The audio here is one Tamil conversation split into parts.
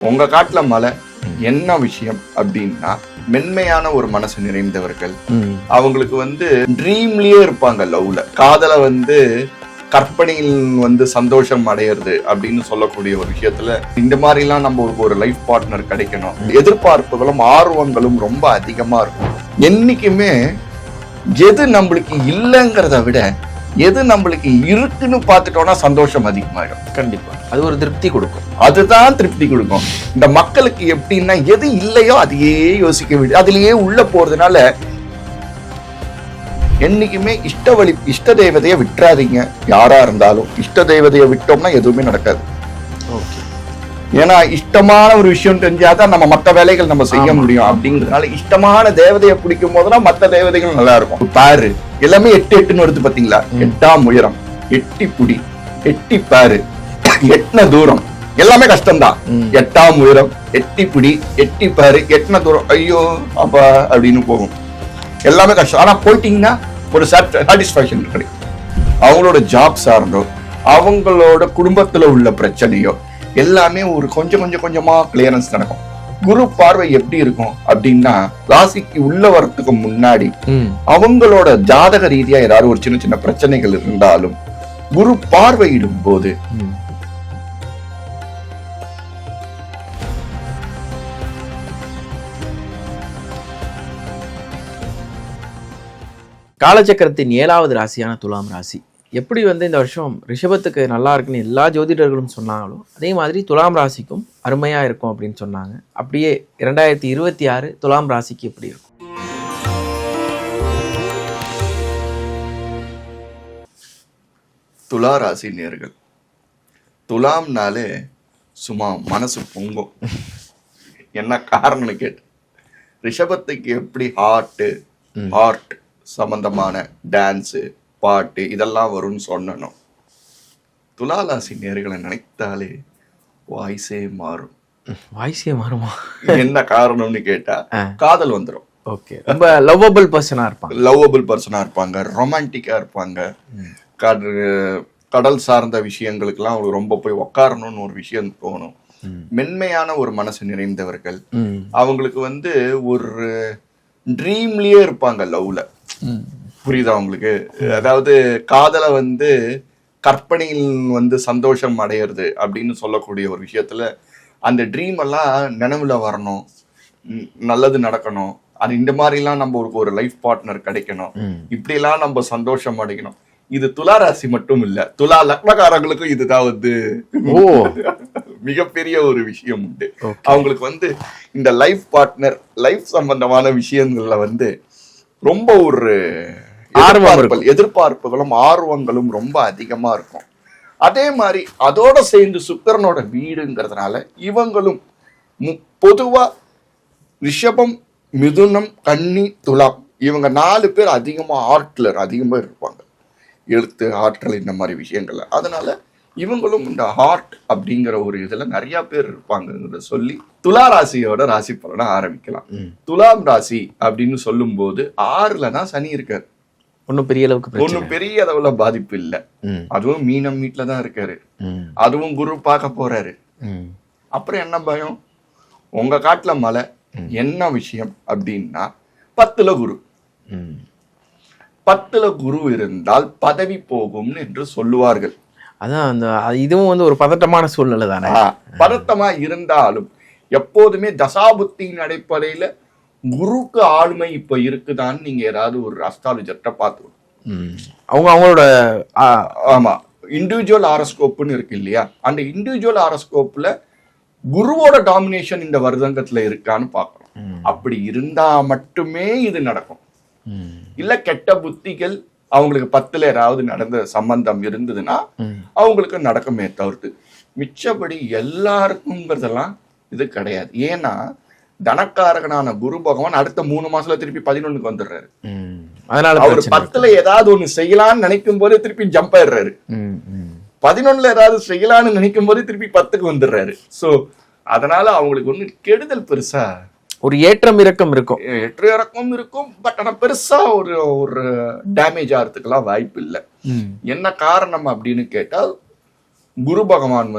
உங்க காட்டுல மலை என்ன விஷயம் அப்படின்னா, மென்மையான ஒரு மனசு நிறைந்தவர்கள். அவங்களுக்கு ட்ரீம்லயே இருப்பாங்க. லவ்ல காதல கற்பனையில் சந்தோஷம் அடையிறது அப்படின்னு சொல்லக்கூடிய ஒரு விஷயத்துல இந்த மாதிரி எல்லாம் நம்ம ஒரு லைஃப் பார்ட்னர் கிடைக்கணும். எதிர்பார்ப்புகளும் ஆர்வங்களும் ரொம்ப அதிகமா இருக்கும். என்னைக்குமே எது நம்மளுக்கு இல்லைங்கிறத விட எது நம்மளுக்கு இருக்குன்னு பார்த்துட்டோம்னா சந்தோஷம் அதிகமாயிடும். கண்டிப்பா அது ஒரு திருப்தி கொடுக்கும். அதுதான் திருப்தி கொடுக்கும். இந்த மக்களுக்கு எப்படின்னா எது இல்லையோ அதையே யோசிக்க விடு, அதுலயே உள்ள போறதுனால என்னைக்குமே இஷ்ட தெய்வதைய விட்டுறாதீங்க. யாரா இருந்தாலும் இஷ்ட தெய்வதைய விட்டோம்னா எதுவுமே நடக்காது. ஏன்னா இஷ்டமான ஒரு விஷயம் தெரிஞ்சாதான் நம்ம மற்ற வேலைகள் நம்ம செய்ய முடியும். அப்படிங்கிறதுனால இஷ்டமான தேவதையை பிடிக்கும் போதுதான் மற்ற தேவதைகள் நல்லா இருக்கும். பாரு எல்லாமே 8 வருது பாத்தீங்களா? 8ஆம் உயரம், எட்டி புடி, எட்டி பாரு, எட்டின தூரம் எல்லாமே கஷ்டம்தான். 8ஆம் உயரம், எட்டி புடி, எட்டி பாரு, எட்டின தூரம், ஐயோ அப்பா அப்படின்னு போகும். எல்லாமே கஷ்டம். ஆனா போயிட்டீங்கன்னா ஒரு சாட்டிஸ்பாக்சன் கிடைக்கும். அவங்களோட ஜாப் சார்ந்தோ அவங்களோட குடும்பத்துல உள்ள பிரச்சனையோ எல்லாமே ஒரு கொஞ்சமா கிளியரன்ஸ் நடக்கும். குரு பார்வை எப்படி இருக்கும் அப்படின்னா, ராசிக்கு உள்ள வரத்துக்கு முன்னாடி அவங்களோட ஜாதக ரீதியா ஏதாவது ஒரு சின்ன பிரச்சனைகள் இருந்தாலும் குரு பார்வையிடும் போது காலச்சக்கரத்தின் 7வது ராசியான துலாம் ராசி எப்படி இந்த வருஷம் ரிஷபத்துக்கு நல்லா இருக்குன்னு எல்லா ஜோதிடர்களும் சொன்னாங்களோ அதே மாதிரி துலாம் ராசிக்கும் அருமையா இருக்கும் அப்படின்னு சொன்னாங்க. அப்படியே 2026 துலாம் ராசிக்கு எப்படி இருக்கும்? துலா ராசி நேர்கள், துலாம்னாலே சும்மா மனசு பொங்கும். என்ன காரணம்னு கேட்டு, ரிஷபத்துக்கு எப்படி ஹார்ட் சம்பந்தமான டான்ஸு பாட்டு இதெல்லாம் வரும்னு சொன்னனும், துலாராசி நேர்களை நினைத்தாலே வாய்ஸே மாறும். வாய்ஸே மாறுமா? என்ன காரணம்னு கேட்டா, காதல் வந்துடும். ஓகே, ரொம்ப லவ்வபிள் பர்சனா இருப்பாங்க, ரொமான்டிக்கா இருப்பாங்க. கடல் சார்ந்த விஷயங்களுக்கெல்லாம் அவங்களுக்கு ரொம்ப போய் உக்காரணும்னு ஒரு விஷயம் தோணும். மென்மையான ஒரு மனசு நிறைந்தவர்கள். அவங்களுக்கு ஒரு ட்ரீம்லயே இருப்பாங்க லவ்ல. புரியுதா உங்களுக்கு? அதாவது காதல கற்பனையில் சந்தோஷம் அடையிறது அப்படின்னு சொல்லக்கூடிய ஒரு விஷயத்துல அந்த ட்ரீம் எல்லாம் நினைவுல வரணும், நல்லது நடக்கணும், அது இந்த மாதிரி எல்லாம் நம்ம ஒரு லைஃப் பார்ட்னர் கிடைக்கணும், இப்படி எல்லாம் நம்ம சந்தோஷம் அடைக்கணும். இது துலா ராசி மட்டும் இல்ல, துலா லக்னக்காரங்களுக்கும் இதுதான் மிகப்பெரிய ஒரு விஷயம் உண்டு. அவங்களுக்கு இந்த லைஃப் பார்ட்னர், லைஃப் சம்பந்தமான விஷயங்கள்ல ரொம்ப ஒரு எதிர்பார்ப்புகளும் ஆர்வங்களும் ரொம்ப அதிகமா இருக்கும். அதே மாதிரி அதோட சேர்ந்து சுக்கிரனோட வீடுங்கிறதுனால இவங்களும் பொதுவா ரிஷபம், மிதுனம், கன்னி, துலாம் இவங்க 4 பேர் அதிகமா இருப்பாங்க. எழுத்து, ஆற்றல், இந்த மாதிரி விஷயங்கள்ல. அதனால இவங்களும் இந்த ஹார்ட் அப்படிங்கிற ஒரு இதுல நிறைய பேர் இருப்பாங்கிறத சொல்லி துலா ராசியோட ராசி பலனை ஆரம்பிக்கலாம். துலாம் ராசி அப்படின்னு சொல்லும் போது 6ல தான் சனி இருக்காரு. ஒன்னும் பெரிய அளவுல பாதிப்பு இல்ல. அதுவும் மீனம் வீட்டுல தான் இருக்காரு. அதுவும் குரு பார்க்க போறாரு. அப்புறம் என்ன பயம்? உங்க காட்டுல மலை என்ன விஷயம் அப்படின்னா, 10ல குரு. 10ல குரு இருந்தால் பதவி போகும் என்று சொல்லுவார்கள். அதான் இதுவும் ஒரு பதட்டமான சூழ்நிலை தானே. பதட்டமா இருந்தாலும் எப்போதுமே தசாபுத்தியின் அடிப்படையில குருக்கு ஆளுமை இப்ப இருக்குதான்னு நீங்க ஏதாவது ஒரு அஸ்ட்ராலஜர்ட்ட பார்த்துக்கணும். அவங்களோட இண்டிவிஜுவல் ஆரோஸ்கோப்னு இருக்கு இல்லையா, அந்த இண்டிவிஜுவல் ஆரோஸ்கோப்ல குருவோட டாமினேஷன் இந்த வருதங்கத்துல இருக்கான்னு பார்க்கணும். அப்படி இருந்தா மட்டுமே இது நடக்கும். இல்ல கெட்ட புத்திகள் அவங்களுக்கு 10ல ஏதாவது நடந்த சம்பந்தம் இருந்ததுன்னா அவங்களுக்கு நடக்குமே தவிர்த்து மிச்சபடி எல்லாருக்கும்ங்கிறதெல்லாம் இது கிடையாது. ஏன்னா தனக்காரகனான குரு பகவான் அடுத்த 3 மாசத்துல திருப்பி 11க்கு வந்துடுறாரு. அதனால அவர் 10ல ஏதாவது ஒண்ணு செய்யலாம்னு நினைக்கும் போது திருப்பி ஜம்ப் ஆயிடுறாரு. 11ல ஏதாவது செய்யலாம்னு நினைக்கும் போது திருப்பி 10க்கு வந்துடுறாரு. சோ அதனால அவங்களுக்கு ஒண்ணு கெடுதல் பெருசா ஒரு ஏற்றம் இறக்கம் இருக்கும். பட் ஆனா பெருசா ஒரு டேமேஜ் ஆகிறதுக்கெல்லாம் வாய்ப்பு இல்லை. என்ன காரணம் அப்படின்னு கேட்டால், குரு பகவான்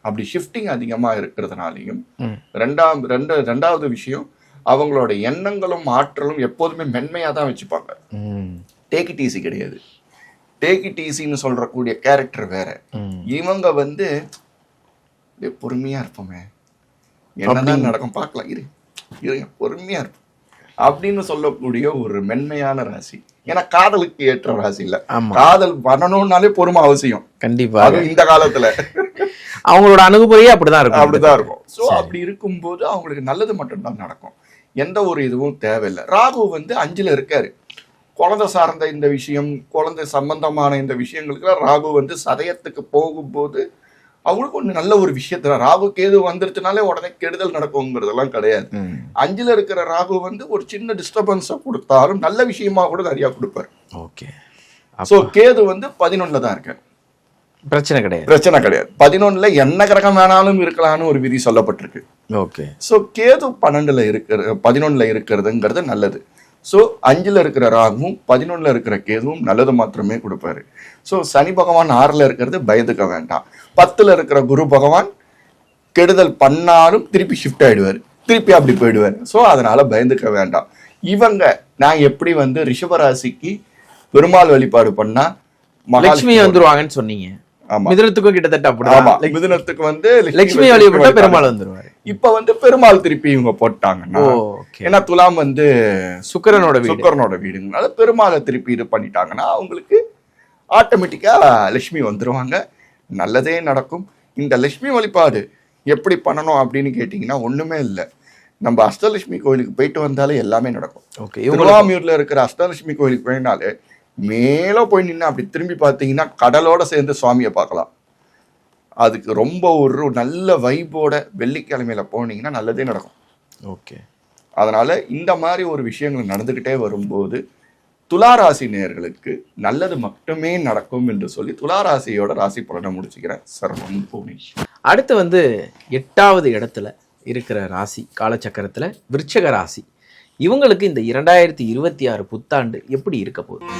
அப்படி ஷிஃப்டிங் அதிகமா இருக்கிறதுனாலையும் ரெண்டாவது விஷயம் அவங்களோட எண்ணங்களும் ஆற்றலும் எப்போதுமே மென்மையா தான் வச்சுப்பாங்க. டேக் இட் ஈஸி கிடையாது. டேக் இட் ஈஸின்னு சொல்றக்கூடிய கேரக்டர் வேற. இவங்க வந்து பொறுமையா இருப்போமே, என்னதான் நடக்கும் பார்க்கலாம், இருங்க பொறுமையா இருப்போம் அப்படின்னு சொல்லக்கூடிய ஒரு மென்மையான ராசி. ஏன்னா காதலுக்கு ஏற்ற ராசி இல்ல. காதல் பண்ணணும்னாலே பொறுமை அவசியம். கண்டிப்பா இந்த காலத்துல அவங்களோட அணுகுமுறையே அப்படிதான் இருக்கும். சோ அப்படி இருக்கும்போது அவங்களுக்கு நல்லது மட்டும்தான் நடக்கும். எந்த ஒரு இதுவும் தேவையில்லை. ராகு வந்து 5ல இருக்காரு. குழந்தை சார்ந்த இந்த விஷயம், குழந்தை சம்பந்தமான இந்த விஷயங்களுக்கு ராகு வந்து சதயத்துக்கு போகும்போது அவங்களுக்கு ஒண்ணு நல்ல ஒரு விஷயத்துல ராகு கேது வந்துருச்சுனாலே உடனே கெடுதல் நடக்குங்கிறதெல்லாம் கிடையாது. 5ல இருக்கிற ராகு வந்து ஒரு சின்ன டிஸ்டர்பன்ஸை கொடுத்தாலும் நல்ல விஷயமா கூட நிறைய கொடுப்பாரு. ஓகே. சோ கேது வந்து 11ல தான் இருக்காரு. பிரச்சனை கிடையாது. 11ல என்ன கிரகம் வேணாலும் இருக்கலாம்னு ஒரு விதி சொல்லப்பட்டிருக்கு. ஓகே. சோ கேது 11ல இருக்கிறதுங்கிறது நல்லது. ஸோ 5ல் இருக்கிற ராகுவும் 11ல் இருக்கிற கேதுவும் நல்லது மாத்திரமே கொடுப்பாரு. ஸோ சனி பகவான் 6ல் இருக்கிறது பயந்துக்க வேண்டாம். 10ல் இருக்கிற குரு பகவான் கெடுதல் பண்ணாலும் திருப்பி ஷிஃப்ட் ஆயிடுவார், திருப்பி அப்படி போயிடுவார். ஸோ அதனால பயந்துக்க வேண்டாம். இவங்க நான் எப்படி வந்து ரிஷபராசிக்கு பெருமாள் வழிபாடு பண்ணா மகாலட்சுமி வந்துருவாங்கன்னு சொன்னீங்க. மிதுனத்துக்கும் கிட்டத்தட்ட அப்படிதான். மிதுனத்துக்கு வந்து லட்சுமி வழிபட்டா பெருமாள் வந்துருவாரு. இப்ப வந்து பெருமாள் திருப்பி இவங்க போட்டாங்கன்னா, ஏன்னா துலாம் வந்து சுக்கிரனோட வீடுங்கனால பெருமாளை திருப்பி இது பண்ணிட்டாங்கன்னா அவங்களுக்கு ஆட்டோமேட்டிக்கா லட்சுமி வந்துருவாங்க. நல்லதே நடக்கும். இந்த லட்சுமி வழிபாடு எப்படி பண்ணணும் அப்படின்னு கேட்டீங்கன்னா ஒண்ணுமே இல்லை. நம்ம அஷ்டலட்சுமி கோயிலுக்கு போயிட்டு வந்தாலே எல்லாமே நடக்கும். திருவாமியூர்ல இருக்கிற அஷ்டலட்சுமி கோயிலுக்கு போயினாலே மேல போய் நின்று அப்படி திரும்பி பார்த்தீங்கன்னா கடலோட சேர்ந்து சுவாமியை பார்க்கலாம். அதுக்கு ரொம்ப ஒரு நல்ல வைபோட வெள்ளிக்கிழமையில போனீங்கன்னா நல்லதே நடக்கும். ஓகே. அதனால இந்த மாதிரி ஒரு விஷயங்கள் நடந்துகிட்டே வரும்போது துளாராசி நேயர்களுக்கு நல்லது மட்டுமே நடக்கும் என்று சொல்லி துளாராசியோட ராசி பலனை முடிச்சுக்கிறேன். சரணம் பூனேஷ். அடுத்து வந்து 8வது இடத்துல இருக்கிற ராசி காலச்சக்கரத்துல விருச்சிக ராசி. இவங்களுக்கு இந்த 2026 புத்தாண்டு எப்படி இருக்க போகுது?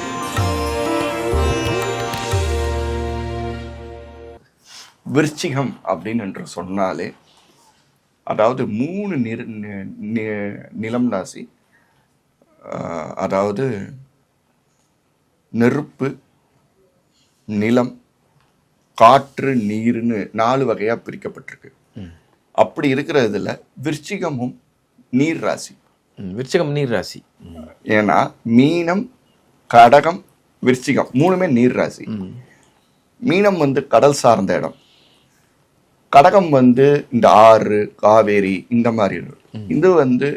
விருச்சிகம் அப்படின்னு என்று சொன்னாலே அதாவது 3 நிலம் ராசி, அதாவது நெருப்பு, நிலம், காற்று, நீர்னு 4 வகையா பிரிக்கப்பட்டிருக்கு. அப்படி இருக்கிறதுல விருச்சிகமும் நீர் ராசி. விருச்சிகம் நீர் ராசி. ஏன்னா மீனம், கடகம், விருச்சிகம் 3மே நீர் ராசி. மீனம் வந்து கடல் சார்ந்த இடம், கடகம் வந்து இந்த ஆறு, காவேரி இந்த மாதிரி இருக்கு. இது வந்து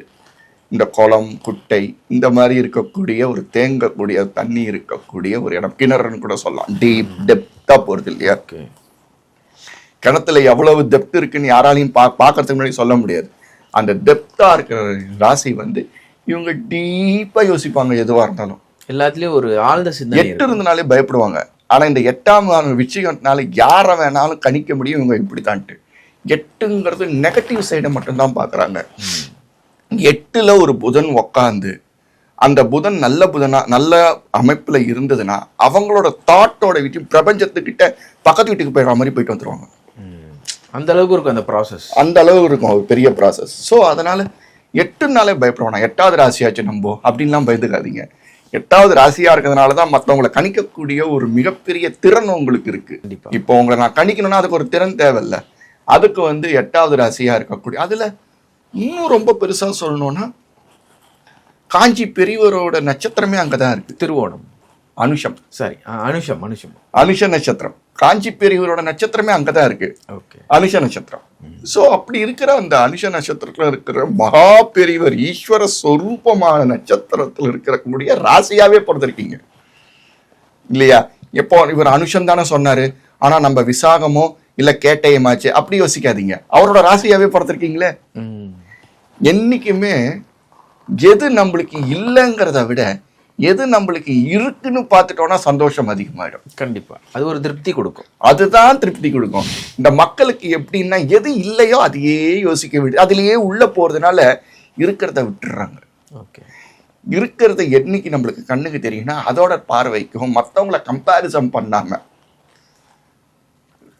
இந்த குளம், குட்டை இந்த மாதிரி இருக்கக்கூடிய ஒரு தேங்கக்கூடிய தண்ணி இருக்கக்கூடிய ஒரு இடம். கிணறுன்னு கூட சொல்லலாம். டீப் டெப்தா போறது இல்லையா? கிணத்துல எவ்வளவு டெப்த் இருக்குன்னு யாராலையும் பார்க்கறதுக்கு முன்னாடி சொல்ல முடியாது. அந்த டெப்தா இருக்கிற ராசி வந்து இவங்க டீப்பா யோசிப்பாங்க. எதுவா இருந்தாலும் எல்லாத்துலயும் ஒரு ஆழ்ந்த சிந்தனை. 8 இருந்தனாலே பயப்படுவாங்க. ஆனா இந்த 8ஆம் விஷயத்தினால யாரை வேணாலும் கணிக்க முடியும் இவங்க இப்படித்தான்ட்டு. 8ங்கிறது நெகட்டிவ் சைடை மட்டும்தான் பாக்குறாங்க. 8ல ஒரு புதன் உக்காந்து அந்த புதன் நல்ல புதனா நல்ல அமைப்புல இருந்ததுன்னா அவங்களோட தாட்டோட வீட்டு பிரபஞ்சத்துக்கிட்ட பக்கத்து வீட்டுக்கு போயிடுற மாதிரி போயிட்டு வந்துருவாங்க. அந்த அளவுக்கு இருக்கும் அந்த ப்ராசஸ். அந்த அளவுக்கு இருக்கும் ஒரு பெரிய ப்ராசஸ். ஸோ அதனால 8னாலே பயப்படுவாங்க. 8வது ராசியாச்சு நம்போ அப்படின்லாம் பயந்துக்காதீங்க. 8வது ராசியா இருக்கிறதுனால தான் மற்றவங்களை கணிக்கக்கூடிய ஒரு மிகப்பெரிய திறன் உங்களுக்கு இருக்கு. இப்போ உங்களை நான் கணிக்கணும்னா அதுக்கு ஒரு திறன் தேவையில்லை. அதுக்கு வந்து 8வது ராசியா இருக்கக்கூடிய அதுல இன்னும் ரொம்ப பெருசா சொல்லணும்னா காஞ்சி பெரியவரோட நட்சத்திரமே அங்கதான் இருக்கு. திருவோணம், அனுஷம். சரி, அனுஷம் அனுஷ நட்சத்திரம். காஞ்சி பெரியவரோட நட்சத்திரமே அங்கதான் இருக்கு. அனுஷ நட்சத்திரம். சோ அப்படி இருக்கிற அந்த அனுஷ நட்சத்திரத்துல இருக்கிற மகா பெரியவர் ஈஸ்வர சொரூபமான நட்சத்திரத்துல இருக்கக்கூடிய ராசியாவே பிறந்திருக்கீங்க இல்லையா? எப்போ இவர் அனுஷம் தானே சொன்னாரு, ஆனா நம்ம விசாகமோ இல்ல கேட்டயமாச்சு அப்படி யோசிக்காதீங்க. அவரோட ராசியாவே பிறந்திருக்கீங்களே. என்னைக்குமே எது நம்மளுக்கு இல்லைங்கிறத விட எது நம்மளுக்கு இருக்குன்னு பார்த்துட்டோம்னா சந்தோஷம் அதிகமாயிடும். கண்டிப்பா அது ஒரு திருப்தி கொடுக்கும். அதுதான் திருப்தி கொடுக்கும். இந்த மக்களுக்கு எப்படின்னா எது இல்லையோ அதையே யோசிக்க விடு, அதுலயே உள்ள போறதுனால இருக்கிறத விட்டுறாங்க. இருக்கிறத என்னைக்கு நம்மளுக்கு கண்ணுக்கு தெரியும்னா அதோட பார்வைக்கும் மற்றவங்களை கம்பேரிசன் பண்ணாம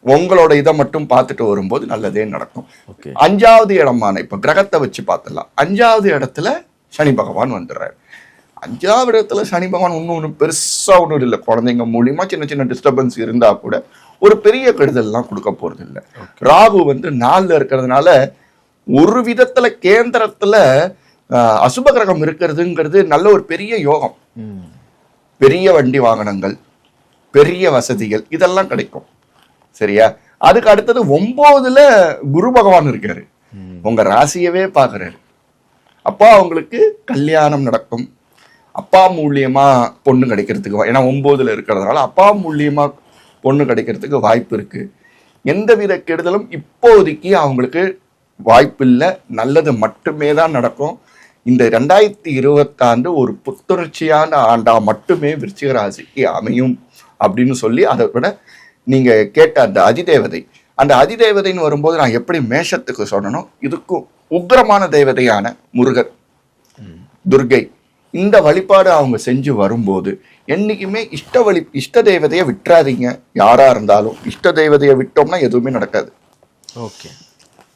உங்களோட இதை மட்டும் பார்த்துட்டு வரும்போது நல்லதே நடக்கும். ஓகே. 5வது இடமான இப்ப கிரகத்தை வச்சு பார்த்துடலாம். 5வது இடத்துல சனி பகவான் வந்துடுறாரு. 5வது இடத்துல சனி பகவான் ஒன்றும் பெருசா ஒன்றும் இல்லை. குழந்தைங்க மூலியமா சின்ன சின்ன டிஸ்டர்பன்ஸ் இருந்தா கூட ஒரு பெரிய கெடுதல்லாம் கொடுக்க போறது இல்லை. ராகு வந்து 4ல இருக்கிறதுனால ஒரு விதத்துல கேந்திரத்துல அசுப கிரகம் இருக்கிறதுங்கிறது நல்ல ஒரு பெரிய யோகம். பெரிய வண்டி வாகனங்கள், பெரிய வசதிகள் இதெல்லாம் கிடைக்கும். சரியா? அதுக்கு அடுத்தது 9ல குரு பகவான் இருக்காரு, உங்க ராசியவே பாக்குறாரு. அப்பா அவங்களுக்கு கல்யாணம் நடக்கும். அப்பா மூலியமா பொண்ணு கிடைக்கிறதுக்கு, ஏன்னா 9ல இருக்கிறதுனால அப்பா மூலியமா பொண்ணு கிடைக்கிறதுக்கு வாய்ப்பு இருக்கு. எந்தவித கெடுதலும் இப்போதைக்கு அவங்களுக்கு வாய்ப்பு இல்லை. நல்லது மட்டுமே தான் நடக்கும். இந்த 2020 ஒரு புத்துணர்ச்சியான ஆண்டா மட்டுமே விருச்சிக ராசிக்கு அமையும் அப்படின்னு சொல்லி, அதை விட நீங்க கேட்ட அந்த அதிதேவதைன்னு வரும்போது நான் எப்படி மேஷத்துக்கு சொன்னனோ, இதுக்கும் உக்கிரமான தேவதையான முருகர், துர்கை, இந்த வழிபாடு அவங்க செஞ்சு வரும்போது என்னைக்குமே இஷ்ட தெய்வதையை விட்டுறாதீங்க. யாரா இருந்தாலும் இஷ்ட தெய்வதையை விட்டோம்னா எதுவுமே நடக்காது. ஓகே.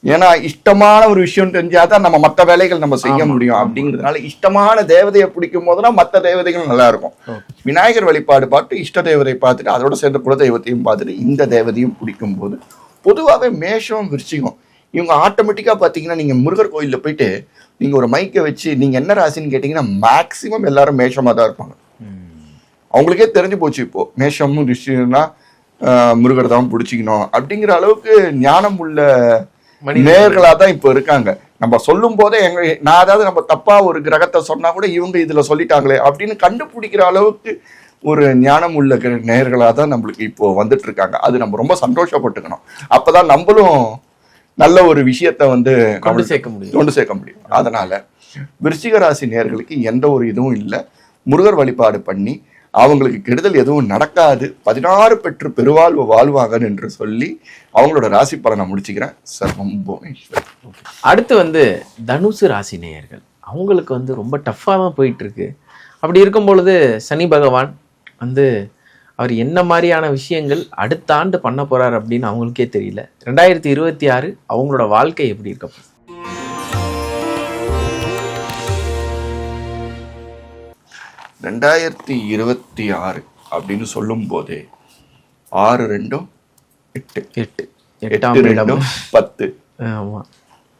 ஏன்னா இஷ்டமான ஒரு விஷயம் தெரிஞ்சாதான் நம்ம மற்ற வேலைகள் நம்ம செய்ய முடியும். அப்படிங்கிறதுனால இஷ்டமான தேவதையை பிடிக்கும் போதுதான் மற்ற தேவதைகள் நல்லா இருக்கும். விநாயகர் வழிபாடு பார்த்து இஷ்ட தேவதை பார்த்துட்டு அதோட சேர்ந்த குல தெய்வத்தையும் பார்த்துட்டு இந்த தேவதையும் பிடிக்கும் போது பொதுவாகவே மேஷம் விருச்சிகம் இவங்க ஆட்டோமேட்டிக்கா பாத்தீங்கன்னா, நீங்க முருகர் கோயில்ல போயிட்டு நீங்க ஒரு மைக்கை வச்சு நீங்க என்ன ராசின்னு கேட்டீங்கன்னா மேக்சிமம் எல்லாரும் மேஷமா தான் இருப்பாங்க. அவங்களுக்கே தெரிஞ்சு போச்சு இப்போ மேஷமும் ரிஷினா முருகர் தான் பிடிச்சிக்கணும் அப்படிங்கிற அளவுக்கு ஞானம் உள்ள நேர்களா தான் இப்ப இருக்காங்க. நம்ம சொல்லும் போதே நான் அதாவது நம்ம தப்பா ஒரு கிரகத்தை சொன்னா கூட இவங்க இதுல சொல்லிட்டாங்களே அப்படின்னு கண்டுபிடிக்கிற அளவுக்கு ஒரு ஞானம் உள்ள நேர்களா தான் நம்மளுக்கு இப்போ வந்துட்டு இருக்காங்க. அது நம்ம ரொம்ப சந்தோஷப்பட்டுக்கணும். அப்பதான் நம்மளும் நல்ல ஒரு விஷயத்த வந்து கொண்டு சேர்க்க முடியும். அதனால விருச்சிக ராசி நேர்களுக்கு எந்த ஒரு இதுவும் இல்லை. முருகர் வழிபாடு பண்ணி அவங்களுக்கு கெடுதல் எதுவும் நடக்காது, 16 பெற்று பெருவாழ்வு வாழ்வாங்கன்னு என்று சொல்லி அவங்களோட ராசி பலனை முடிச்சுக்கிறேன். சர்வம் புவனேஸ்வர். அடுத்து வந்து தனுசு ராசி நேயர்கள், அவங்களுக்கு வந்து ரொம்ப டஃப்பாக தான் போயிட்டு இருக்கு. அப்படி இருக்கும் பொழுது சனி பகவான் வந்து அவர் என்ன மாதிரியான விஷயங்கள் அடுத்த ஆண்டு பண்ண போறார் அப்படின்னு அவங்களுக்கே தெரியல. 2026 அவங்களோட வாழ்க்கை எப்படி இருக்க? 2026 அப்படின்னு சொல்லும் போதே 6 2 8 10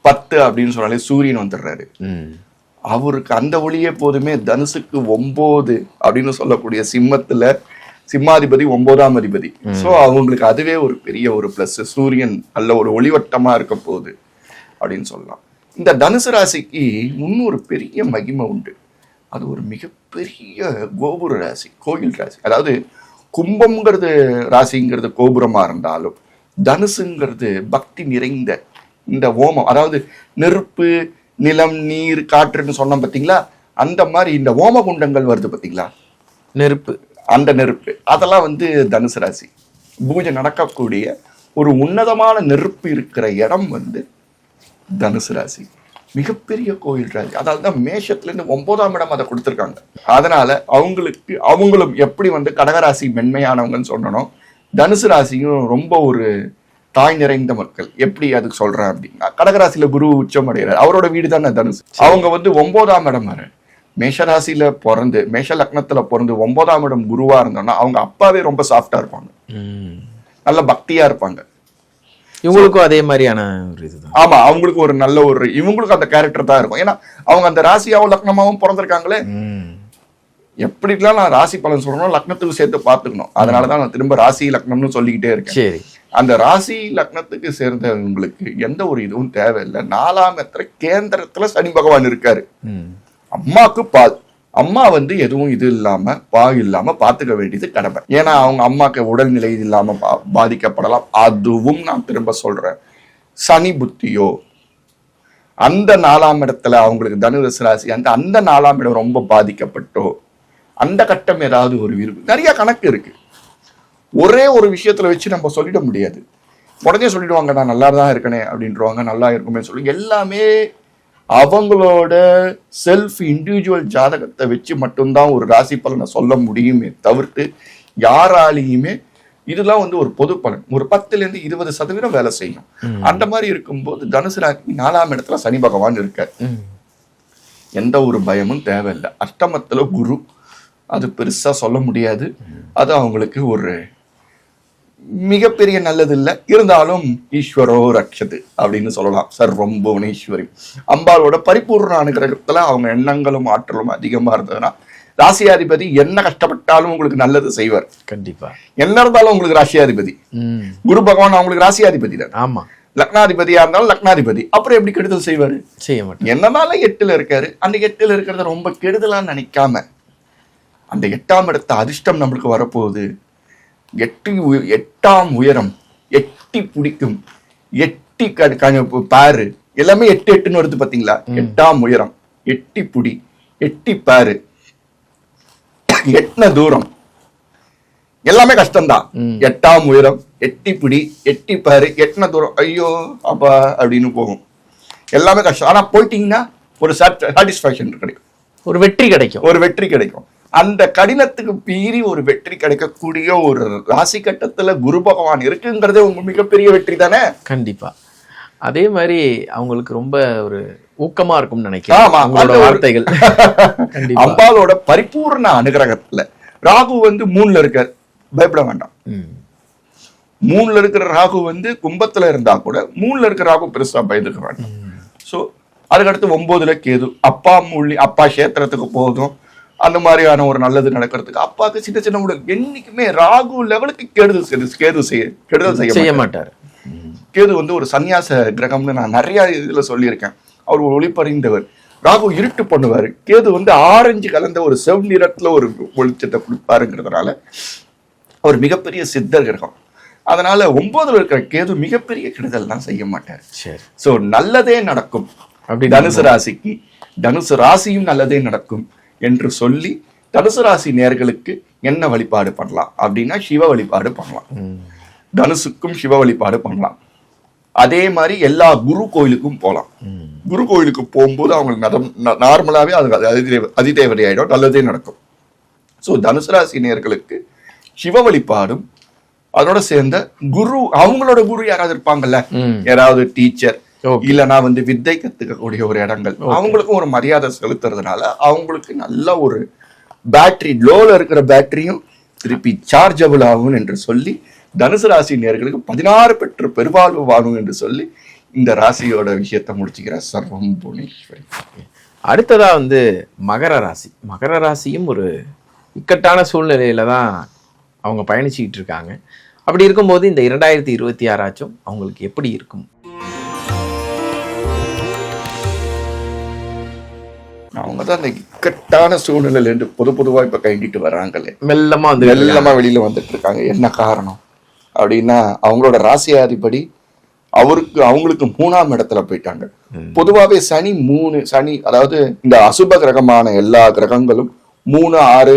10 அப்படின்னு சொன்னாலே சூரியன் வந்துடுறாரு. அவருக்கு அந்த ஒளியே போதுமே. தனுசுக்கு 9 அப்படின்னு சொல்லக்கூடிய சிம்மாதிபதி 9ஆம் அதிபதி. சோ அவங்களுக்கு அதுவே ஒரு பெரிய ஒரு பிளஸ். சூரியன் நல்ல ஒரு ஒளிவட்டமா இருக்க போகுது அப்படின்னு சொல்லலாம். இந்த தனுசு ராசிக்கு இன்னொரு பெரிய மகிமை உண்டு. அது ஒரு மிகப்பெரிய கோபுர ராசி, கோயில் ராசி. அதாவது கும்பம்ங்கிறது ராசிங்கிறது கோபுரமா இருந்தாலும் தனுசுங்கிறது பக்தி நிறைந்த இந்த ஓமம், அதாவது நெருப்பு, நிலம், நீர், காற்றுன்னு சொன்னோம் பார்த்தீங்களா, அந்த மாதிரி இந்த ஓம குண்டங்கள் வருது பார்த்தீங்களா, நெருப்பு, அந்த நெருப்பு அதெல்லாம் வந்து தனுசு ராசி. பூஜை நடக்கக்கூடிய ஒரு உன்னதமான நெருப்பு இருக்கிற இடம் வந்து தனுசு ராசி. மிகப்பெரிய கோயில் ராசி. அதால தான் மேஷத்துல இருந்து 9ஆம் இடம் அதை கொடுத்துருக்காங்க. அதனால அவங்களும் எப்படி வந்து கடகராசி மென்மையானவங்கன்னு சொன்னோம், தனுசு ராசியும் ரொம்ப ஒரு தாய் நிறைந்த மக்கள். எப்படி அதுக்கு சொல்றேன் அப்படின்னா, கடகராசியில குரு உச்சம் அடைகிறார், அவரோட வீடு தானே தனுசு. அவங்க வந்து 9ஆம் இடம் வர மேஷராசியில பிறந்து மேஷ லக்னத்துல பிறந்து 9ஆம் இடம் குருவா இருந்தோம்னா அவங்க அப்பாவே ரொம்ப சாஃப்டா இருப்பாங்க, நல்ல பக்தியா இருப்பாங்க. இவங்களுக்கும் அதே மாதிரியான ஒரு இதுதான். ஆமா, அவங்களுக்கு ஒரு நல்ல ஒரு இவங்களுக்கு அந்த கேரக்டர் தான் இருக்கும். ஏன்னா அவங்க அந்த ராசியாவும் லக்னமாவும் பிறந்திருக்காங்களே. எப்படிலாம் நான் ராசி பலன் சொல்லணும், லக்னத்துக்கு சேர்த்து பார்த்துக்கணும். அதனாலதான் நான் திரும்ப ராசி லக்னம்னு சொல்லிக்கிட்டே இருக்கேன். சரி, அந்த ராசி லக்னத்துக்கு சேர்ந்தவங்களுக்கு எந்த ஒரு இதுவும் தேவையில்லை. 4ஆம் இடத்துல கேந்திரத்துல சனி பகவான் இருக்காரு. அம்மாக்கு பால், அம்மா வந்து எதுவும் இது இல்லாம பாகு இல்லாம பாத்துக்க வேண்டியது கடமை. ஏன்னா அவங்க அம்மாக்கு உடல்நிலை இல்லாம பாதிக்கப்படலாம். அதுவும் நான் திரும்ப சொல்றேன், சனி புத்தியோ அந்த 4ஆம் இடத்துல அவங்களுக்கு தனுசு ராசி அந்த 4ஆம் இடம் ரொம்ப பாதிக்கப்பட்டோ அந்த கட்டம் ஏதாவது ஒரு விரும்பு நிறைய கணக்கு இருக்கு. ஒரே ஒரு விஷயத்துல வச்சு நம்ம சொல்லிட முடியாது. உடனே சொல்லிடுவாங்க நான் நல்லா தான் இருக்கனே அப்படின்றவாங்க, நல்லா இருக்குமே சொல்லி. எல்லாமே அவங்களோட செல்ஃப் இண்டிவிஜுவல் ஜாதகத்தை வச்சு மட்டும்தான் ஒரு ராசி பலனை சொல்ல முடியுமே தவிர்த்து யாராலையுமே இதெல்லாம் வந்து ஒரு பொது பலன். ஒரு 10% 20% வேலை செய்யும். அந்த மாதிரி இருக்கும்போது தனுசு ராசி 4ஆம் இடத்துல சனி பகவான் இருக்கார். எந்த ஒரு பயமும் தேவையில்லை. அஷ்டமத்துல குரு, அது பெருசா சொல்ல முடியாது. அது அவங்களுக்கு ஒரு மிகப்பெரிய நல்லது இல்லை. இருந்தாலும் ஈஸ்வரோ ரக்ஷது அப்படின்னு சொல்லலாம். சர்வம் புவனேஸ்வரி அம்பாளோட பரிபூர்ண அனுகிரகத்துல அவங்க எண்ணங்களும் ஆற்றலும் அதிகமா இருந்ததுன்னா ராசியாதிபதி என்ன கஷ்டப்பட்டாலும் உங்களுக்கு நல்லது செய்வார். கண்டிப்பா. என்ன இருந்தாலும் உங்களுக்கு ராசியாதிபதி குரு பகவான் அவங்களுக்கு ராசியாதிபதி தான். ஆமா. லக்னாதிபதியா இருந்தாலும் லக்னாதிபதி. அப்புறம் எப்படி கெடுதல் செய்வாரு? செய்ய மாட்டார். என்னனால 8ல இருக்காரு. அந்த 8ல இருக்கிறத ரொம்ப கெடுதலான்னு நினைக்காம அந்த 8ஆம் இடத்த அதிர்ஷ்டம் நம்மளுக்கு வரப்போகுது. 8ஆம் உயரம், எட்டி பிடிக்கும், எட்டி பாரு, எல்லாமே 8 வருது பாத்தீங்களா? 8ஆம் உயரம், எட்டி புடி, எட்டி பாரு, எட்டின தூரம், எல்லாமே கஷ்டம்தான். 8ஆம் உயரம், எட்டி பிடி, எட்டி பாரு, எட்டின தூரம், ஐயோ அப்பா அப்படின்னு போகும். எல்லாமே கஷ்டம். ஆனா போயிட்டீங்கன்னா ஒரு சாட்டிஸ்பாக்சன் கிடைக்கும், ஒரு வெற்றி கிடைக்கும். ஒரு வெற்றி கிடைக்கும். அந்த கடினத்துக்கு மீறி ஒரு வெற்றி கிடைக்கக்கூடிய ஒரு ராசி கட்டத்துல குரு பகவான் இருக்குங்கிறதே உங்க மிகப்பெரிய வெற்றி தானே. கண்டிப்பா. அதே மாதிரி அவங்களுக்கு ரொம்ப ஒரு ஊக்கமா இருக்கும்னு நினைக்கிறேன் வார்த்தைகள். அம்பாலோட பரிபூர்ண அனுகிரகத்துல ராகு வந்து 3ல இருக்கார். பயப்பட வேண்டாம். 3ல இருக்கிற ராகு வந்து கும்பத்துல இருந்தா கூட 3ல இருக்கிற ராகு பெருசா பயந்துக்க வேண்டாம். சோ அதுக்கடுத்து 9ல கேது. அப்பா கஷேத்திரத்துக்கு போதும், அந்த மாதிரியான ஒரு நல்லது நடக்கிறதுக்கு அப்பாவுக்கு சின்ன சின்ன உடல். என்னைக்குமே ராகு லெவலுக்கு கெடுதல் செய்ய மாட்டார். கேது வந்து ஒரு சன்னியாச கிரகம்னு நான் நிறைய இதுல சொல்லியிருக்கேன். அவர் ஒரு ஒளிப்பறிந்தவர். ராகு இருட்டு பண்ணுவாரு. கேது வந்து ஆரஞ்சு கலந்த ஒரு செவ்நிறத்துல ஒரு வெளிச்சத்தை கொடுப்பாருங்கிறதுனால அவர் மிகப்பெரிய சித்தர் கிரகம். அதனால 9ல இருக்கிற கேது மிகப்பெரிய கெடுதல் தான் செய்ய மாட்டார். சோ நல்லதே நடக்கும். அப்படி தனுசு ராசிக்கு, தனுசு ராசியும் நல்லதே நடக்கும் என்று சொல்லி தனுசு ராசி நேயர்களுக்கு என்ன வழிபாடு பண்ணலாம் அப்படின்னா சிவ வழிபாடு பண்ணலாம். தனுசுக்கும் சிவ வழிபாடு பண்ணலாம். அதே மாதிரி எல்லா குரு கோயிலுக்கும் போகலாம். குரு கோயிலுக்கு போகும்போது அவங்களுக்கு நார்மலாவே அது அதிதேவதை ஆயிடும், நல்லதே நடக்கும். ஸோ தனுசு ராசி நேயர்களுக்கு சிவ வழிபாடும் அதோட சேர்ந்த குரு, அவங்களோட குரு யாராவது இருப்பாங்கல்ல, யாராவது டீச்சர் இல்லைன்னா வந்து வித்தை கத்துக்கக்கூடிய ஒரு இடங்கள், அவங்களுக்கும் ஒரு மரியாதை செலுத்துறதுனால அவங்களுக்கு நல்ல ஒரு பேட்டரி, லோல இருக்கிற பேட்டரியும் திருப்பி சார்ஜபிள் ஆகும் என்று சொல்லி தனுசு ராசி நேயர்களுக்கு 16 பெற்று பெருவாழ்வு வாழும் என்று சொல்லி இந்த ராசியோட விஷயத்தை முடிச்சுக்கிற சர்வம் புவனேஸ்வரி. அடுத்ததா வந்து மகர ராசி. மகர ராசியும் ஒரு இக்கட்டான சூழ்நிலையில தான் அவங்க பயணிச்சுக்கிட்டு இருக்காங்க. அப்படி இருக்கும்போது இந்த 2026 அவங்களுக்கு எப்படி இருக்கும்? அவங்கதான் அந்த இக்கட்டான சூழ்நிலையில இருந்து பொதுவா இப்ப கைண்டிட்டு வர்றாங்களே, மெல்லமா வெளியில வந்துட்டு இருக்காங்க. என்ன காரணம் அப்படின்னா அவங்களோட ராசியாதிபதி அவங்களுக்கு 3ஆம் இடத்துல போயிட்டாங்க. பொதுவாவே சனி அதாவது இந்த அசுப கிரகமான எல்லா கிரகங்களும் 3, 6,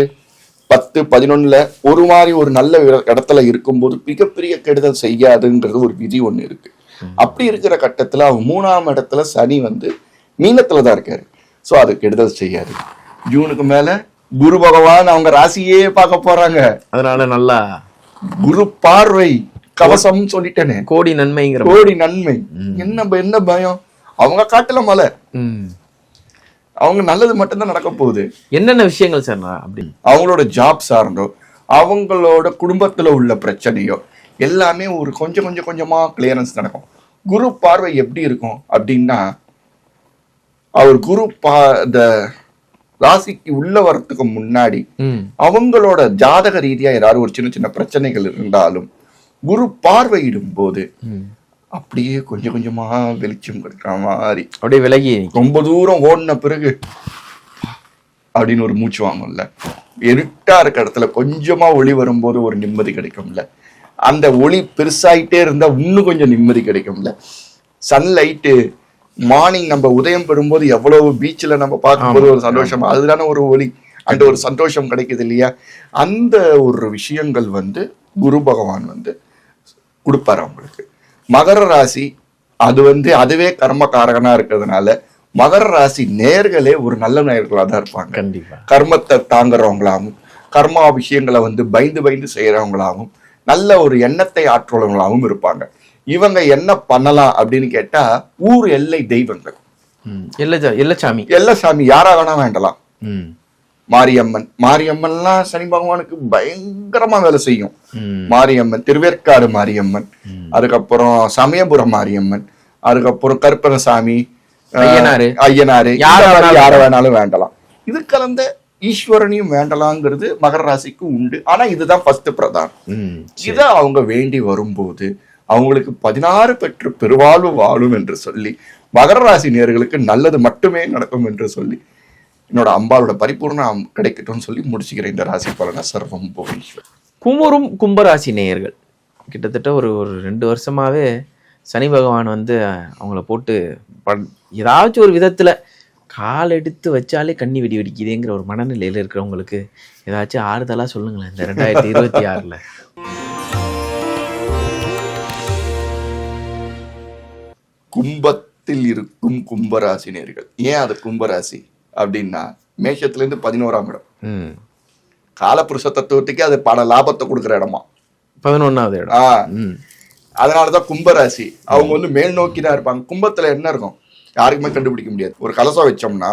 10, 11 ஒரு மாதிரி ஒரு நல்ல இடத்துல இருக்கும்போது மிகப்பெரிய கெடுதல் செய்யாதுன்றது ஒரு விதி ஒண்ணு இருக்கு. அப்படி இருக்கிற கட்டத்துல அவங்க 3ஆம் இடத்துல சனி வந்து மீனத்துலதான் இருக்காரு. சோ அது கெடுதல் செய்யாது. ஜூனுக்கு மேல குரு பகவான் அவங்க ராசியே பார்க்க போறாங்க. அதனால நல்லா குரு பார்வை கவசம் சொல்லிட்டேனே, கோடி நன்மைங்கிற கோடி நன்மை. என்ன பயம்? அவங்க காட்டுல மலை, அவங்க நல்லது மட்டும்தான் நடக்க போகுது. என்னென்ன விஷயங்கள் சார் அப்படி அவங்களோட ஜாப் சார்ந்தோ அவங்களோட குடும்பத்துல உள்ள பிரச்சனையோ எல்லாமே ஒரு கொஞ்சமா கிளியரன்ஸ் நடக்கும். குரு பார்வை எப்படி இருக்கும் அப்படின்னா, அவர் குரு ராசிக்கு உள்ள வரத்துக்கு முன்னாடி அவங்களோட ஜாதக ரீதியா ஏதாவது ஒரு சின்ன பிரச்சனைகள் இருந்தாலும் குரு பார்வையிடும் போது அப்படியே கொஞ்சமா வெளிச்சம் கொடுக்குற மாதிரி அப்படியே விலகி ரொம்ப தூரம் ஓடின பிறகு அப்படின்னு ஒரு மூச்சு வாங்கும்ல, இருட்டா இருக்க இடத்துல கொஞ்சமா ஒளி வரும்போது ஒரு நிம்மதி கிடைக்கும்ல, அந்த ஒளி பெருசாயிட்டே இருந்தா இன்னும் கொஞ்சம் நிம்மதி கிடைக்கும்ல. சன்லைட்டு மார்னிங் நம்ம உதயம் பெறும்போது எவ்வளவு பீச்ல நம்ம பார்க்கும்போது ஒரு சந்தோஷம், அதுதானே ஒரு ஒளி, அந்த ஒரு சந்தோஷம் கிடைக்குது இல்லையா? அந்த ஒரு விஷயங்கள் வந்து குரு பகவான் வந்து கொடுப்பாரு அவங்களுக்கு. மகர ராசி அது வந்து அதுவே கர்மகாரகனா இருக்கிறதுனால மகர ராசி நேர்களே ஒரு நல்ல நேர்களா தான் இருப்பாங்க. கண்டிப்பா. கர்மத்தை தாங்குறவங்களாகவும் கர்மா விஷயங்களை வந்து பயந்து செய்யறவங்களாகவும் நல்ல ஒரு எண்ணத்தை ஆற்றுள்ளவங்களாகவும் இருப்பாங்க. இவங்க என்ன பண்ணலாம் அப்படின்னு கேட்டா, ஊர் எல்லை தெய்வங்கள், எல்லசாமி யாரா வேணா வேண்டலாம். மாரியம்மன்லாம் சனி பகவானுக்கு பயங்கரமா வேலை செய்யும். மாரியம்மன், திருவேற்காடு மாரியம்மன், அதுக்கப்புறம் சமயபுரம் மாரியம்மன், அதுக்கப்புறம் கருப்பணசாமி, ஐயனாரு, யார வேணாலும் வேண்டலாம். இது கலந்த ஈஸ்வரனையும் வேண்டலாங்கிறது மகர ராசிக்கு உண்டு. ஆனா இதுதான் ஃபர்ஸ்ட் பிரதானம். இத அவங்க வேண்டி வரும்போது அவங்களுக்கு 16 பெற்று பெருவாழ்வு வாழும் என்று சொல்லி, மகர ராசி நேயர்களுக்கு நல்லது மட்டுமே நடக்கும் என்று சொல்லி, என்னோட அம்பாளோட பரிபூர்ணம் கிடைக்கட்டும் சொல்லி முடிச்சுக்கிறேன் இந்த ராசி பலனை. சர்வம் புவனேஸ்வர். குமுறும் கும்பராசி நேயர்கள் கிட்டத்தட்ட ஒரு 2 வருஷமாவே சனி பகவான் வந்து அவங்கள போட்டு ஏதாச்சும் ஒரு விதத்துல கால் எடுத்து வச்சாலே கண்ணி வெடி வெடிக்குதுங்கிற ஒரு மனநிலையில இருக்கிறவங்களுக்கு ஏதாச்சும் ஆறுதலா சொல்லுங்களேன் இந்த 2026ல. கும்பத்தில் இருக்கும் கும்பராசினியர்கள். ஏன் அது கும்பராசி அப்படின்னா, மேஷத்துல இருந்து 11ஆம் இடம், காலபுருஷ தத்துவத்துக்கு அது பல லாபத்தை கொடுக்குற இடமா 11வது இடம். அதனாலதான் கும்பராசி. அவங்க வந்து மேல் நோக்கி தான் இருப்பாங்க. கும்பத்துல என்ன இருக்கும் யாருக்குமே கண்டுபிடிக்க முடியாது. ஒரு கலசம் வச்சோம்னா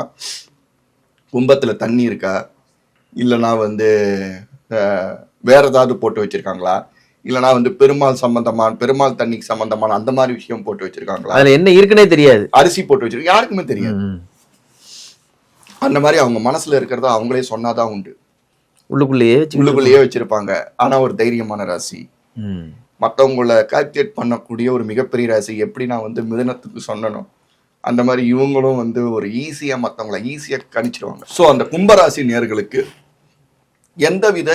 கும்பத்துல தண்ணி இருக்கா, இல்லைன்னா வந்து வேற ஏதாவது போட்டு வச்சிருக்காங்களா, இல்லைன்னா வந்து பெருமாள் தண்ணிக்கு சம்பந்தமான அந்த மாதிரி விஷயம் போட்டு வச்சிருக்காங்களா, அதுல என்ன இருக்குன்னே தெரியாது, அரிசி போட்டு வச்சிருக்காங்க, யாருக்குமே தெரியாது. அந்த மாதிரி அவங்க மனசுல இருக்கிறத அவங்களே சொன்னாதான் உண்டு. உள்ளுக்குள்ளேயே வச்சிருப்பாங்க. ஆனா ஒரு தைரியமான ராசி, மற்றவங்களை கால்குலேட் பண்ணக்கூடிய ஒரு மிகப்பெரிய ராசி. எப்படி நான் வந்து மிதுனத்துக்கு சொன்னனும் அந்த மாதிரி இவங்களும் வந்து ஒரு ஈஸியா மற்றவங்களை ஈஸியா கணிச்சிருவாங்க. ஸோ அந்த கும்பராசி நேயர்களுக்கு எந்தவித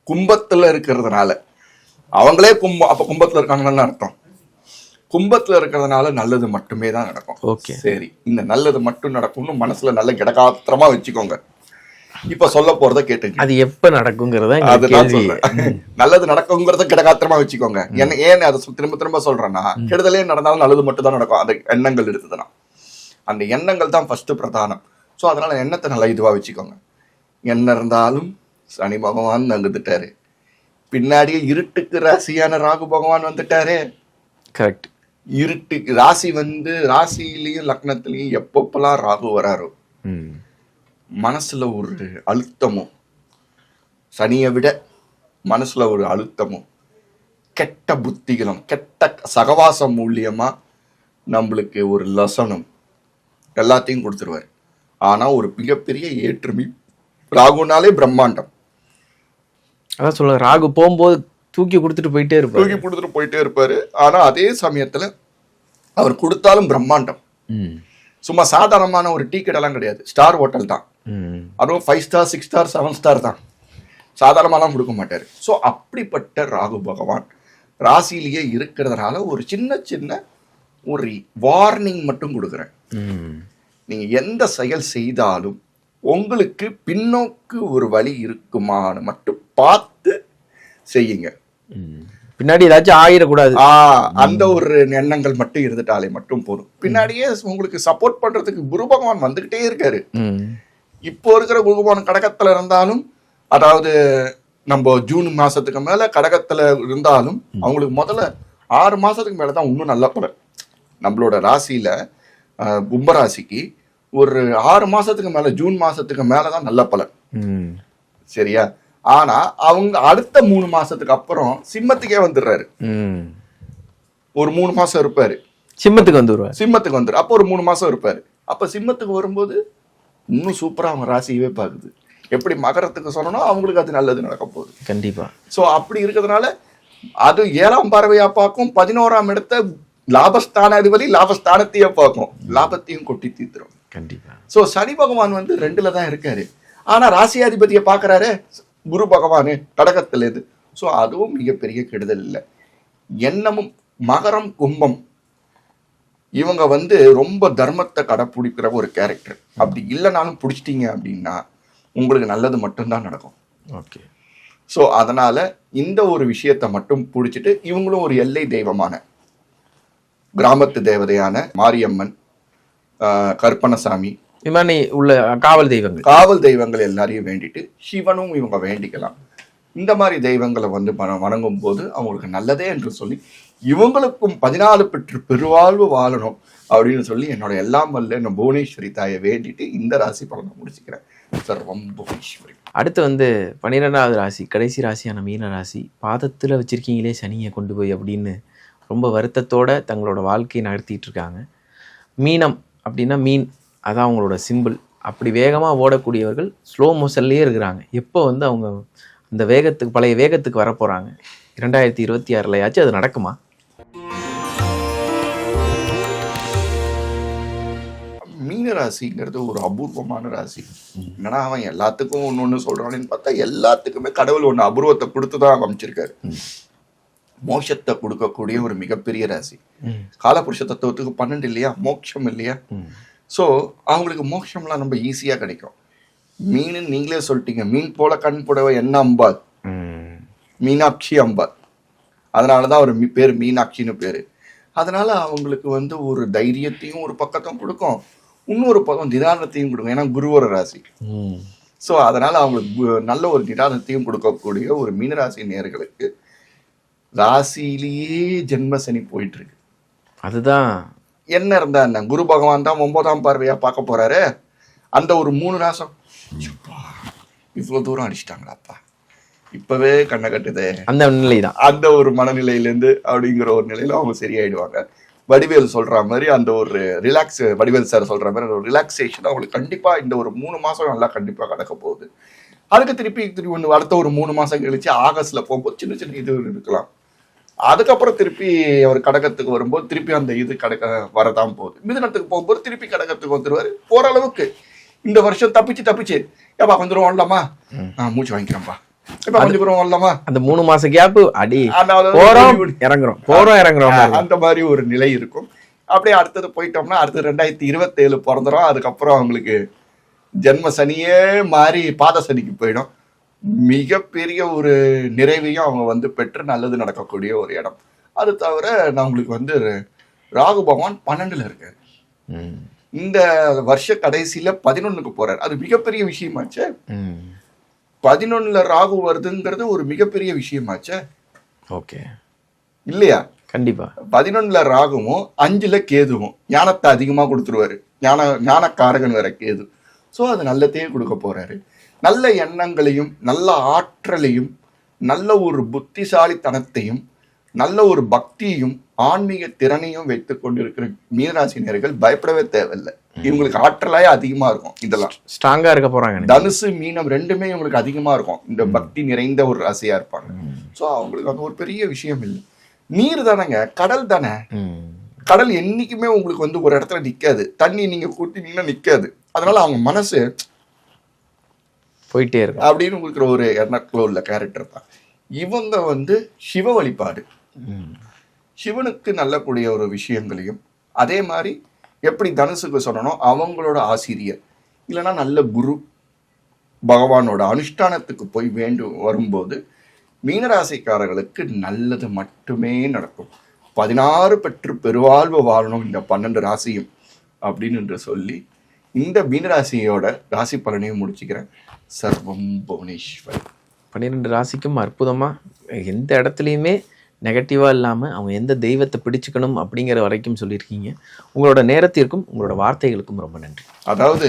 கும்பத்துல இருக்கிறதுனால, அவங்களே அப்ப கும்பத்துல இருக்காங்கன்னு அர்த்தம். கும்பத்துல இருக்கிறதுனால நல்லது மட்டுமே தான் நடக்கும். ஓகே, சரி, இந்த நல்லது மட்டும் நடக்கும்னு மனசுல நல்ல கிடகாத்திரமா வச்சுக்கோங்க. இப்ப சொல்ல போறத கேட்டுங்க. அது எப்ப நடக்குங்கிறத அதுதான் சொல்றேன். நல்லது நடக்குங்கிறத கிடகாத்திரமா வச்சுக்கோங்க. ஏன் அதை திரும்ப திரும்ப சொல்றேன்னா, கெடுதலே நடந்தாலும் நல்லது மட்டும் தான் நடக்கும். அந்த எண்ணங்கள் இருக்குதுன்னா அந்த எண்ணங்கள் தான் ஃபர்ஸ்ட் பிரதானம். ஸோ அதனால எண்ணத்தை நல்லா இதுவா வச்சுக்கோங்க. என்ன இருந்தாலும் சனி பகவான் வந்துட்டாரு, பின்னாடியே இருட்டுக்கு ராசியான ராகு பகவான் வந்துட்டாரு. கரெக்ட். இருட்டு ராசி வந்து ராசியிலையும் லக்னத்திலையும் எப்பப்பெல்லாம் ராகு வராரோ மனசுல ஒரு அழுத்தமும், சனியை விட மனசுல ஒரு அழுத்தமும், கெட்ட புத்திகளும், கெட்ட சகவாசம் மூலியமா நம்மளுக்கு ஒரு லசனம் எல்லாத்தையும் கொடுத்துருவாரு. ஆனா ஒரு மிகப்பெரிய ஏற்றுமை. ராகுனாலே பிரம்மாண்டம். அதான் சொல்லுங்க, ராகு போகும்போது தூக்கி கொடுத்துட்டு போயிட்டே இருப்பாரு. ஆனா அதே சமயத்துல அவர் கொடுத்தாலும் பிரம்மாண்டம். சும்மா சாதாரணமான ஒரு டீ கடைலாம் கிடையாது, ஸ்டார் ஹோட்டல் தான். அதுவும் 5 ஸ்டார் 6 ஸ்டார் 7 ஸ்டார் தான், சாதாரணமாலாம் கொடுக்க மாட்டாரு. ஸோ அப்படிப்பட்ட ராகு பகவான் ராசியிலேயே இருக்கிறதுனால ஒரு சின்ன ஒரு வார்னிங் மட்டும் கொடுக்குறேன். நீங்க எந்த செயல் செய்தாலும் உங்களுக்கு பின்னோக்கு ஒரு வழி இருக்குமான்னு மட்டும் பார்த்து செய்யுங்க. பின்னாடி ஏதாச்சும் ஆயிடக்கூடாது. அந்த ஒரு எண்ணங்கள் மட்டும் இருந்துட்டாலே மட்டும் போதும். பின்னாடியே உங்களுக்கு சப்போர்ட் பண்றதுக்கு குரு பகவான் வந்துகிட்டே இருக்காரு. இப்போ இருக்கிற குரு பகவான் கடகத்துல இருந்தாலும், அதாவது நம்ம ஜூன் மாசத்துக்கு மேல கடகத்துல இருந்தாலும் அவங்களுக்கு முதல்ல 6 மாசத்துக்கு மேலதான் இன்னும் நல்ல பலன். நம்மளோட ராசியில கும்பராசிக்கு ஒரு 6 மாசத்துக்கு மேல, ஜூன் மாசத்துக்கு மேலதான் நல்ல பலன். சரியா? ஆனா அவங்க அடுத்த 3 மாசத்துக்கு அப்புறம் சிம்மத்துக்கே வந்துடுறாரு. ஒரு 3 மாசம் இருப்பாரு, சிம்மத்துக்கு வந்துரு. அப்போ ஒரு 3 மாசம் இருப்பாரு. அப்ப சிம்மத்துக்கு வரும்போது இன்னும் சூப்பரா அவங்க ராசியவே பாக்குது. எப்படி மகரத்துக்கு சொல்லணும், அவங்களுக்கு அது நல்லது நடக்க போகுது கண்டிப்பா. சோ அப்படி இருக்கிறதுனால அது 7ஆம் பார்வையா பார்க்கும், 11ஆம் இடத்தை லாபஸ்தான அதிபதி லாபஸ்தானத்தையே பார்க்கும், லாபத்தையும் கொட்டி தீர்த்துரும் கண்டிப்பா. சோ சனி பகவான் வந்து 2ல தான் இருக்காரு. ஆனா ராசியாதிபதியை பாக்குறாரு குரு பகவானு கடகத்துல இருந்து. ஸோ அதுவும் மிகப்பெரிய கெடுதல் இல்லை. எண்ணமும் மகரம் கும்பம் இவங்க வந்து ரொம்ப தர்மத்தை கடைப்பிடிக்கிற ஒரு கேரக்டர். அப்படி இல்லைனாலும் பிடிச்சிட்டீங்க அப்படின்னா உங்களுக்கு நல்லது மட்டும்தான் நடக்கும். ஓகே. ஸோ அதனால இந்த ஒரு விஷயத்தை மட்டும் பிடிச்சிட்டு, இவங்களும் ஒரு எல்லை தெய்வமான கிராமத்து தேவதையான மாரியம்மன், கருப்பணசாமி உள்ள காவல் தெய்வங்கள் எல்லாரையும் வேண்டிட்டு சிவனும் இவங்க வேண்டிக்கலாம். இந்த மாதிரி தெய்வங்களை வந்து வணங்கும் போது அவங்களுக்கு நல்லதே என்று சொல்லி இவங்களுக்கும் 14 பெற்று பெருவாழ்வு வாழணும் அப்படின்னு சொல்லி என்னோட எல்லாம் வல்ல என்ன புவனேஸ்வரி தாயை வேண்டிட்டு இந்த ராசி பலனை முடிச்சுக்கிறேன். சர்வம் புவனேஸ்வரி. அடுத்து வந்து 12வது ராசி, கடைசி ராசியான மீன ராசி. பாதத்தில் வச்சிருக்கீங்களே சனியை கொண்டு போய் அப்படின்னு ரொம்ப வருத்தத்தோட தங்களோட வாழ்க்கையை நகர்த்திட்டு இருக்காங்க. மீனம் அப்படின்னா மீன், அதான் அவங்களோட சிம்பிள். அப்படி வேகமாக ஓடக்கூடியவர்கள் ஸ்லோ மோஷன்லேயே இருக்கிறாங்க. எப்போ வந்து அவங்க அந்த வேகத்துக்கு பழைய வேகத்துக்கு வர போகிறாங்க 2026 அது நடக்குமா? மீன ராசிங்கிறது ஒரு அபூர்வமான ராசி. என்னன்னா அவன் எல்லாத்துக்கும் ஒன்று சொல்றான்னு பார்த்தா எல்லாத்துக்குமே கடவுள் ஒன்று அபூர்வத்தை கொடுத்துதான் அமைச்சிருக்காரு. மோட்சத்தை கொடுக்கக்கூடிய ஒரு மிகப்பெரிய ராசி. காலபுருஷ தத்துவத்துக்கு 12 இல்லையா, மோட்சம் இல்லையா. ஸோ அவங்களுக்கு மோட்சம்லாம் ரொம்ப ஈஸியா கிடைக்கும். மீன் நீங்களே சொல்லிட்டீங்க, மீன் போல கண் புடவை என்ன அம்பாள், மீனாட்சி அம்பாள். அதனாலதான் அவர் பேர் மீனாட்சின்னு பேரு. அதனால அவங்களுக்கு வந்து ஒரு தைரியத்தையும் ஒரு பக்கத்தையும் கொடுக்கும், இன்னொரு பக்கம் நிதானத்தையும் கொடுக்கும். ஏன்னா குருவோட ராசி. ஸோ அதனால அவங்களுக்கு நல்ல ஒரு நிதானத்தையும் கொடுக்கக்கூடிய ஒரு மீனராசி நேயர்களுக்கு ராசியிலேயே ஜென்ம சனி போயிட்டு இருக்கு. அதுதான் என்ன இருந்தா என்ன, குரு பகவான் தான் 9ஆம் பார்வையா பார்க்க போறாரு. அந்த ஒரு 3 மாசம் இவ்வளவு தூரம் அடிச்சிட்டாங்களாப்பா, இப்பவே கண்ணை கட்டுது, அந்த நிலைதான், அந்த ஒரு மனநிலையிலேருந்து அப்படிங்கிற ஒரு நிலையில அவங்க சரியாயிடுவாங்க. வடிவேல் சொல்ற மாதிரி அந்த ஒரு ரிலாக்ஸ், வடிவேல் சார் சொல்ற மாதிரி அந்த ஒரு ரிலாக்ஸேஷன் அவங்களுக்கு கண்டிப்பா இந்த ஒரு 3 மாசம் நல்லா கண்டிப்பா நடக்க போகுது. அதுக்கு திருப்பி ஒன்று அடுத்த ஒரு 3 மாசம் கழிச்சு ஆகஸ்ட்ல போகும்போது சின்ன சின்ன இது இருக்கலாம். அதுக்கப்புறம் திருப்பி அவர் கடகத்துக்கு வரும்போது திருப்பி அந்த இது கடக வரதான் போகுது. மிதுனத்துக்கு போகும்போது திருப்பி கடகத்துக்கு வந்துருவாரு. ஓரளவுக்கு இந்த வருஷம் தப்பிச்சு ஏப்பா கொஞ்சம் தூரம் வரலாமா, மூச்சு வாங்கிக்கிறேன்ப்பா, இப்ப கொஞ்சம் தூரம் வரலாமா, அந்த 3 மாச கேப் அடி போறோம் இறங்குறோம் அந்த மாதிரி ஒரு நிலை இருக்கும். அப்படியே அடுத்தது போயிட்டோம்னா அடுத்து 2027 பிறந்துடும். அதுக்கப்புறம் அவங்களுக்கு ஜென்ம சனியே மாறி பாத சனிக்கு போயிடும். மிகப்பெரிய ஒரு நிறைவையும் அவங்க வந்து பெற்று நல்லது நடக்கக்கூடிய ஒரு இடம். அது தவிர நான் உங்களுக்கு வந்து ராகு பகவான் 12ல இருக்காரு. இந்த வருஷ கடைசியில 11க்கு போறாரு. அது மிகப்பெரிய விஷயமாச்சே. 11ல ராகு வருதுங்கிறது ஒரு மிகப்பெரிய விஷயமாச்சே. ஓகே இல்லையா? கண்டிப்பா. 11ல ராகுவும் 5ல கேதுவும் ஞானத்தை அதிகமா கொடுத்துருவாரு. ஞானக்காரகன் வேற கேது. ஸோ அது நல்லதையே கொடுக்க போறாரு. நல்ல எண்ணங்களையும் நல்ல ஆற்றலையும் நல்ல ஒரு புத்திசாலித்தனத்தையும் நல்ல ஒரு பக்தியையும் ஆன்மீக திறனையும் வைத்துக் கொண்டிருக்கிற மீனராசினியர்கள் பயப்படவே தேவையில்லை. இவங்களுக்கு ஆற்றலாயே அதிகமா இருக்கும். இதெல்லாம் ஸ்ட்ராங்கா இருக்க போறாங்க. தனுசு மீனம் ரெண்டுமே இவங்களுக்கு அதிகமா இருக்கும். இந்த பக்தி நிறைந்த ஒரு ராசியா இருப்பாங்க. ஸோ அவங்களுக்கு அது ஒரு பெரிய விஷயம் இல்லை. நீர் தானேங்க, கடல் தானே. கடல் என்னைக்குமே உங்களுக்கு வந்து ஒரு இடத்துல நிக்காது. தண்ணி நீங்க கூட்டினீங்கன்னா நிக்காது. அதனால அவங்க மனசு போயிட்டே இருக்கு அப்படின்னு உங்களுக்கு ஒரு எண்ணத்துல உள்ள கேரக்டர் தான். இவங்க வந்து சிவ வழிபாடு, சிவனுக்கு நல்லக்கூடிய ஒரு விஷயங்களையும், அதே மாதிரி எப்படி தனுசுக்கு சொல்லணும் அவங்களோட ஆசிரியர் இல்லைன்னா நல்ல குரு பகவானோட அனுஷ்டானத்துக்கு போய் வரும்போது மீனராசிக்காரர்களுக்கு நல்லது மட்டுமே நடக்கும். 16 பெற்று பெருவாழ்வு வாழணும் இந்த 12 ராசியும் அப்படின்னு சொல்லி இந்த மீனராசியோட ராசி பலனையும் முடிச்சுக்கிறேன். சர்வம் புவனேஸ்வரி. 12 ராசிக்கும் அற்புதமாக எந்த இடத்துலையுமே நெகட்டிவாக இல்லாமல் அவங்க எந்த தெய்வத்தை பிடிச்சுக்கணும் அப்படிங்கிற வரைக்கும் சொல்லியிருக்கீங்க. உங்களோட நேரத்திற்கும் உங்களோட வார்த்தைகளுக்கும் ரொம்ப நன்றி. அதாவது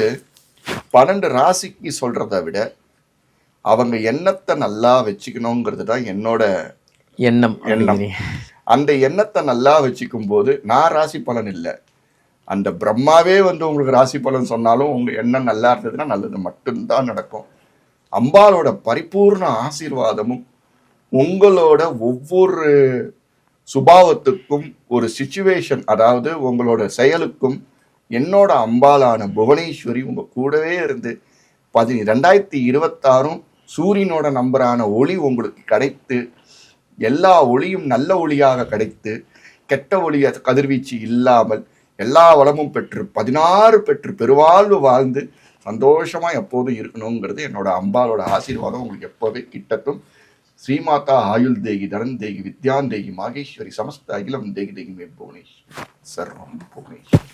12 ராசிக்கு சொல்கிறத விட அவங்க எண்ணத்தை நல்லா வச்சுக்கணுங்கிறது தான் என்னோட எண்ணம். அந்த எண்ணத்தை நல்லா வச்சுக்கும் போது நான் ராசி பலன் இல்லை, அந்த பிரம்மாவே வந்து உங்களுக்கு ராசி பலன் சொன்னாலும் உங்கள் எண்ணம் நல்லா இருந்ததுன்னா நல்லது மட்டும்தான் நடக்கும். அம்பாலோட பரிபூர்ண ஆசீர்வாதமும் உங்களோட ஒவ்வொரு சுபாவத்துக்கும் ஒரு சிச்சுவேஷன், அதாவது உங்களோட செயலுக்கும் என்னோட அம்பாலான புவனேஸ்வரி உங்க கூடவே இருந்து 2026 சூரியனோட நம்பரான ஒளி உங்களுக்கு கிடைத்து எல்லா ஒளியும் நல்ல ஒளியாக கிடைத்து கெட்ட ஒளிய கதிர்வீச்சு இல்லாமல் எல்லா வளமும் பெற்று 16 பெற்று பெருவாழ்வு வாழ்ந்து சந்தோஷமா எப்போதும் இருக்கணுங்கிறது என்னோட அம்பாலோட ஆசீர்வாதம் உங்களுக்கு எப்போவே கிட்டட்டும். ஸ்ரீமாதா ஆயுள் தேகி தனன் தேகி வித்யான் தேகி மாகேஸ்வரி சமஸ்த அகிலம் தேகி தேகி மே புவனேஸ்வரி. சர்வம் புவனேஸ்வரி.